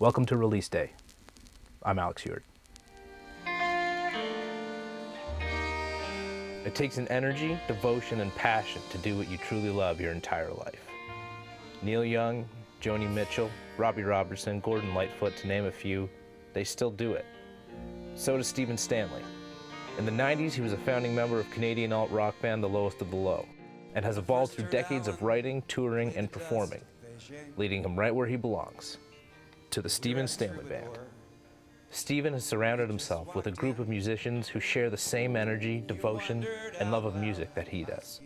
Welcome to Release Day. I'm Alex Heward. It takes an energy, devotion, and passion to do what you truly love your entire life. Neil Young, Joni Mitchell, Robbie Robertson, Gordon Lightfoot, to name a few, they still do it. So does Stephen Stanley. In the 90s, he was a founding member of Canadian alt-rock band The Lowest of the Low, and has evolved through decades of writing, touring, and performing, leading him right where he belongs, to the Stephen Stanley Band. Stephen has surrounded himself with a group of musicians who share the same energy, devotion, and love of music that he does.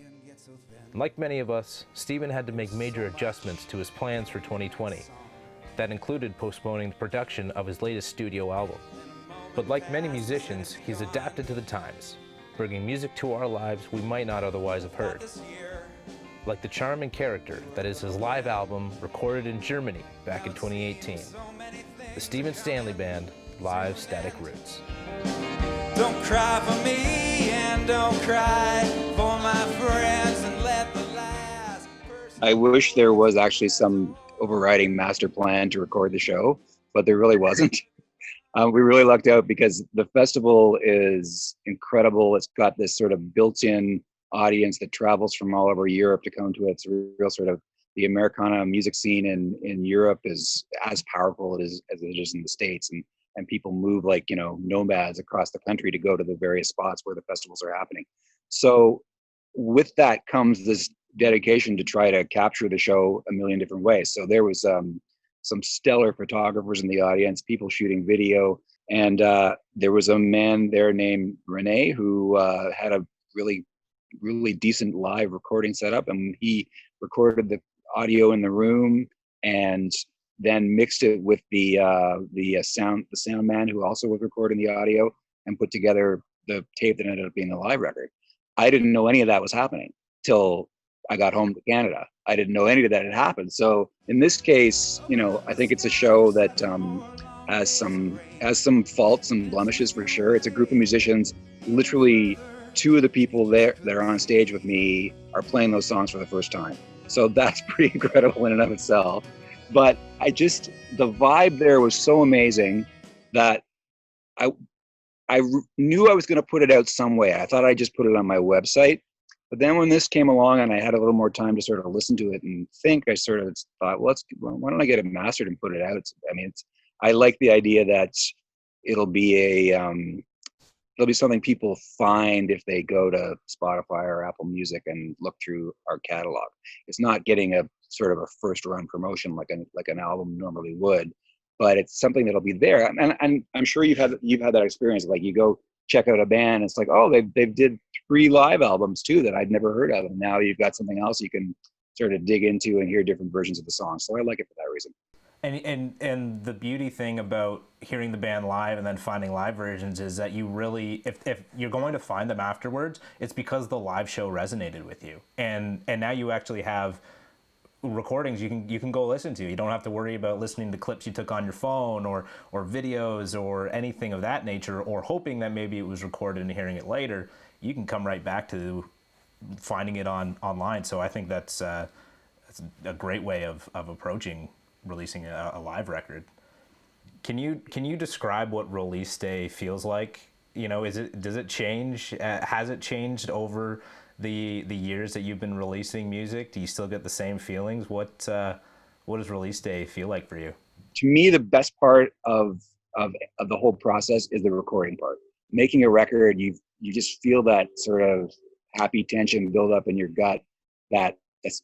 Like many of us, Stephen had to make major adjustments to his plans for 2020. That included postponing the production of his latest studio album. But like many musicians, he's adapted to the times, bringing music to our lives we might not otherwise have heard. Like the charm and character that is his live album recorded in Germany back in 2018. The Stephen Stanley Band, Live Static Roots. Don't cry for me and don't cry for my friends and let the last person... I wish there was actually some overriding master plan to record the show, but there really wasn't. We really lucked out because the festival is incredible. It's got this sort of built-in audience that travels from all over Europe to come to it. It's real sort of the Americana music scene in Europe is as powerful as it is in the States. And people move like, nomads across the country to go to the various spots where the festivals are happening. So with that comes this dedication to try to capture the show a million different ways. So there was some stellar photographers in the audience, people shooting video. And there was a man there named Rene who had a really decent live recording setup, and he recorded the audio in the room and then mixed it with the sound man who also was recording the audio and put together the tape that ended up being the live record. I didn't know any of that was happening till I got home to Canada. I didn't know any of that had happened. So in this case, I think it's a show that has some faults and blemishes for sure. It's a group of musicians. Literally, two of the people there that are on stage with me are playing those songs for the first time. So that's pretty incredible in and of itself. But the vibe there was so amazing that I knew I was going to put it out some way. I thought I'd just put it on my website. But then when this came along and I had a little more time to sort of listen to it and think, I sort of thought, why don't I get it mastered and put it out? I like the idea that it'll be something people find if they go to Spotify or Apple Music and look through our catalog. It's not getting a sort of a first run promotion like an album normally would, but it's something that'll be there. And I'm sure you've had that experience. Like you go check out a band, and it's like, oh, they did 3 live albums too that I'd never heard of, and now you've got something else you can sort of dig into and hear different versions of the song. So I like it for that reason. And the beauty thing about hearing the band live and then finding live versions is that you really, if you're going to find them afterwards, it's because the live show resonated with you, and now you actually have recordings you can go listen to. You don't have to worry about listening to clips you took on your phone or videos or anything of that nature, or hoping that maybe it was recorded and hearing it later. You can come right back to finding it online. So I think that's a great way of approaching releasing a live record. Can you describe what release day feels like? Does it change? Has it changed over the years that you've been releasing music? Do you still get the same feelings? What does release day feel like for you? To me, the best part of the whole process is the recording part. Making a record, you just feel that sort of happy tension build up in your gut that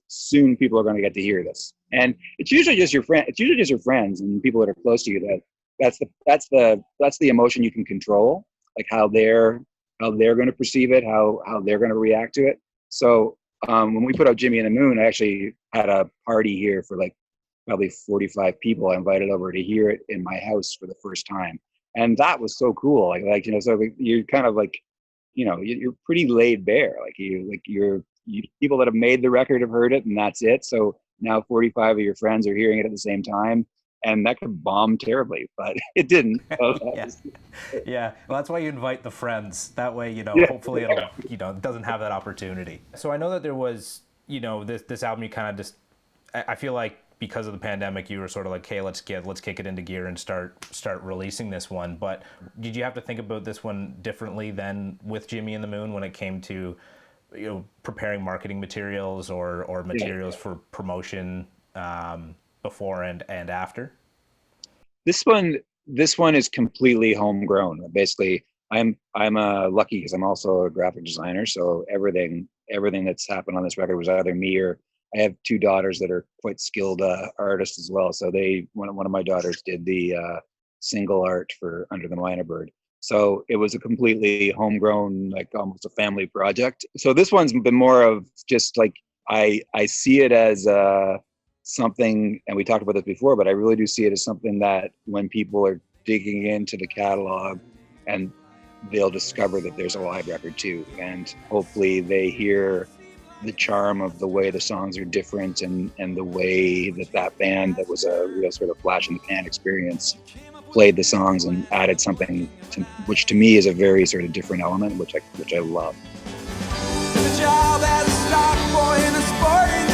soon people are going to get to hear this. And it's usually just your friend. It's usually just your friends and people that are close to you. That's the emotion you can control, like how they're going to perceive it, how they're going to react to it. So when we put out Jimmy and the Moon, I actually had a party here for like probably 45 people. I invited over to hear it in my house for the first time, and that was so cool. So you're kind of like, you're pretty laid bare. People that have made the record have heard it, and that's it. So now 45 of your friends are hearing it at the same time, and that could bomb terribly, but it didn't. So yeah. Well, that's why you invite the friends. That way, hopefully it'll, doesn't have that opportunity. So I know that there was, this album you kind of just, I feel like because of the pandemic, you were sort of like, hey, let's kick it into gear and start releasing this one. But did you have to think about this one differently than with Jimmy and the Moon when it came to, you know, preparing marketing materials or materials for promotion before and after? This one is completely homegrown. Basically, I'm lucky because I'm also a graphic designer. So everything that's happened on this record was either me or I have two daughters that are quite skilled artists as well. So one of my daughters did the single art for Under the Minor Bird. So it was a completely homegrown, like almost a family project. So this one's been more of just like, I see it as something, and we talked about this before, but I really do see it as something that when people are digging into the catalog, and they'll discover that there's a live record too. And hopefully they hear the charm of the way the songs are different and the way that band that was a real sort of flash in the pan experience played the songs and added something which to me is a very sort of different element, which I love. The job as a stock boy in a sporting